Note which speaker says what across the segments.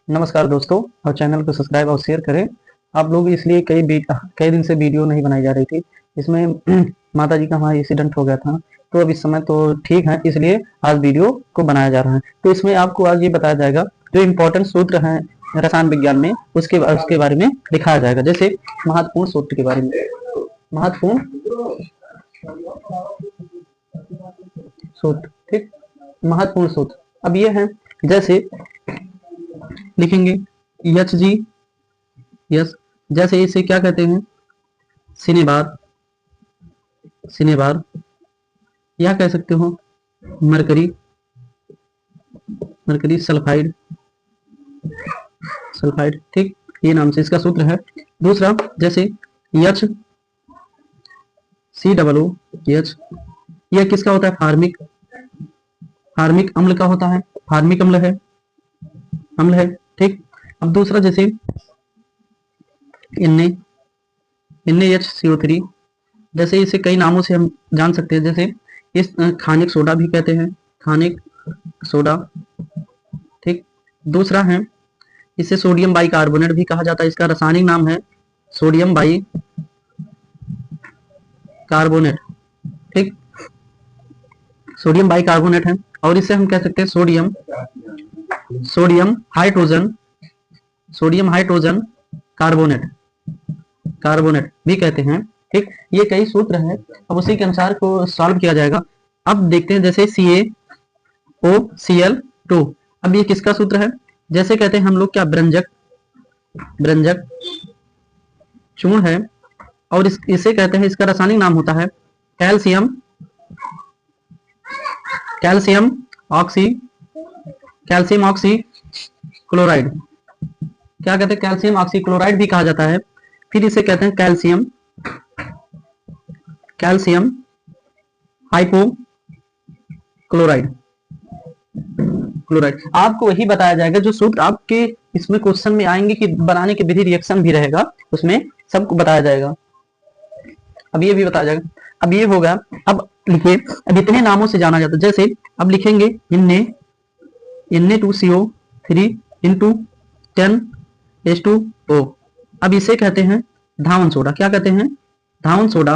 Speaker 1: नमस्कार दोस्तों, और चैनल को सब्सक्राइब और शेयर करें। आप लोग इसलिए कई दिन से वीडियो नहीं बनाई जा रही थी। इसमें माता जी का हमारा एक्सीडेंट हो गया था, तो अब इस समय तो ठीक है, इसलिए आज वीडियो को बनाया जा रहा है। तो इसमें आपको आज ये बताया जाएगा जो इम्पोर्टेंट सूत्र हैं रसायन विज्ञान में, उसके बारे में दिखाया जाएगा। जैसे महत्वपूर्ण सूत्र के बारे में, महत्वपूर्ण सूत्र, ठीक, महत्वपूर्ण सूत्र अब ये है। जैसे लिखेंगे एच जी, यस, जैसे इसे क्या कहते हैं, सिनेबार, सिनेबार, या कह सकते हो मरकरी, मरकरी सल्फाइड, सल्फाइड, ठीक, ये नाम से इसका सूत्र है। दूसरा जैसे H C double O H, यह किसका होता है, फार्मिक, फार्मिक अम्ल का होता है, फार्मिक अम्ल है, अम्ल है, ठीक। अब दूसरा जैसे NaHCO3, जैसे इसे कई नामों से हम जान सकते हैं। जैसे इस खानिक सोडा भी कहते हैं, खानिक सोडा, ठीक। दूसरा है इसे सोडियम बाइकार्बोनेट भी कहा जाता है, इसका रासायनिक नाम है सोडियम बाइकार्बोनेट, ठीक, सोडियम बाइकार्बोनेट है। और इसे हम कह सकते हैं sodium hydrogen, sodium hydrogen carbonate, carbonate भी कहते हैं, ठीक। ये कई सूत्र हैं, अब उसी के अनुसार को सॉल्व किया जाएगा। अब देखते हैं जैसे CaOCl2, अब ये किसका सूत्र है, जैसे कहते हैं हम लोग क्या, ब्रंजक, ब्रंजक चूर्ण है, और इसे कहते हैं, इसका रासायनिक नाम होता है calcium, calcium oxy, calcium oxy chloride, क्या कहते हैं, कैल्शियम ऑक्सी क्लोराइड भी कहा जाता है। फिर इसे कहते हैं calcium, calcium hypo chloride, chloride. आपको वही बताया जाएगा जो सूत्र आपके इसमें क्वेश्चन में आएंगे, कि बनाने के विधि रिएक्शन भी रहेगा, उसमें सबको बताया जाएगा। अब ये भी बताया जाएगा। अब ये होगा, अब लिखिए, अब इतने नामों से जाना जाता है। जैसे अब लिखेंगे Na2CO3 इंटू 10H2O, अब इसे कहते हैं धावन सोडा, क्या कहते हैं, धावन सोडा,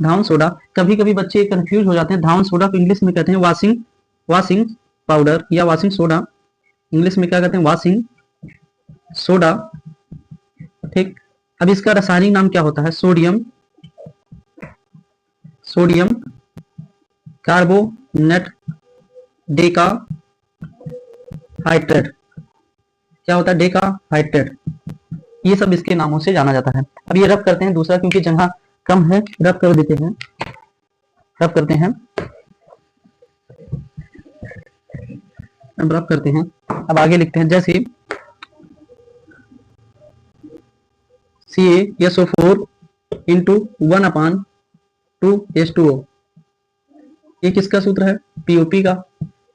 Speaker 1: धावन सोडा। कभी कभी बच्चे कंफ्यूज हो जाते हैं, धावन सोडा को इंग्लिश में कहते हैं वॉशिंग पाउडर या वॉशिंग सोडा, इंग्लिश में क्या कहते हैं, वॉशिंग सोडा, ठीक। अब इसका रासायनिक नाम क्या होता है, सोडियम कार्बोनेट डेका हाइड्रेट, क्या होता है, डेका हाइड्रेट। ये सब इसके नामों से जाना जाता है। अब ये रब करते हैं दूसरा, क्योंकि जगह कम है, रब कर देते हैं, रब करते हैं, अब रब करते हैं। अब आगे लिखते हैं, जैसे CaSO4 इंटू 1/2H2O, ये किसका सूत्र है, पीओपी का,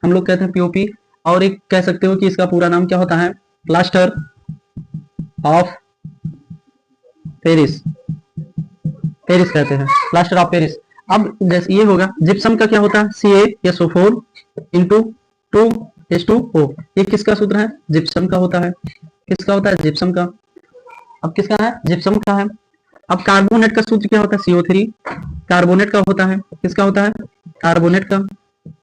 Speaker 1: हम लोग कहते हैं पीओपी। और एक कह सकते हो कि इसका पूरा नाम क्या होता है, प्लास्टर ऑफ पेरिस, पेरिस कहते हैं, प्लास्टर ऑफ पेरिस। अब जैसे ये होगा, जिप्सम का क्या होता है, CaSO4 इंटू 2H2O, ये किसका सूत्र है, जिप्सम का होता है, किसका होता है, जिप्सम का। अब किसका है, जिप्सम का है। अब कार्बोनेट का सूत्र क्या होता है, CO3, कार्बोनेट का होता है, किसका होता है, कार्बोनेट का,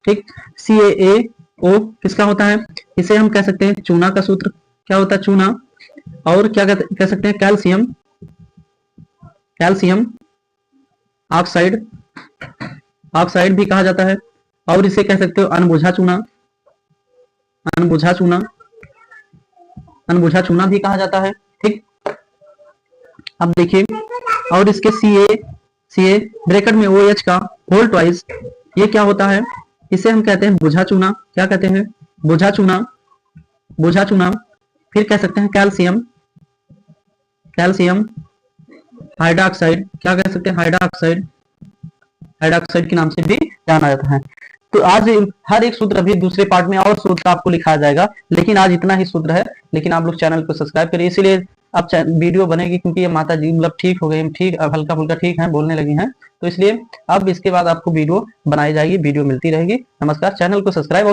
Speaker 1: ठीक। CaO किसका होता है, इसे हम कह सकते हैं चूना का सूत्र, क्या होता है, चूना। और क्या कह सकते हैं, कैल्शियम, कैल्शियम ऑक्साइड, ऑक्साइड भी कहा जाता है। और इसे कह सकते हो अनबुझा चूना, अनबुझा चूना, अनबुझा चूना भी कहा जाता है, ठीक। अब देखिए, और इसके CA ब्रैकेट में OH का होल ट्वाइस, ये क्या होता है, इसे हम कहते हैं बुझा चूना, क्या कहते हैं, बुझा चूना, बुझा चूना। फिर कह सकते हैं कैल्शियम, कैल्शियम हाइड्रोक्साइड, क्या कह सकते हैं, हाइड्रोक्साइड, हाइड्रोक्साइड के नाम से भी जाना जाता है। तो आज हर एक सूत्र, अभी दूसरे पार्ट में और सूत्र आपको लिखाया जाएगा, लेकिन आज इतना ही सूत्र है। लेकिन आप लोग चैनल को सब्सक्राइब करिए, इसीलिए अब वीडियो बनेगी, क्योंकि ये माता जी मतलब ठीक हो गई, ठीक हल्का फुल्का ठीक है, बोलने लगी हैं, तो इसलिए अब इसके बाद आपको वीडियो बनाई जाएगी, वीडियो मिलती रहेगी। नमस्कार, चैनल को सब्सक्राइब और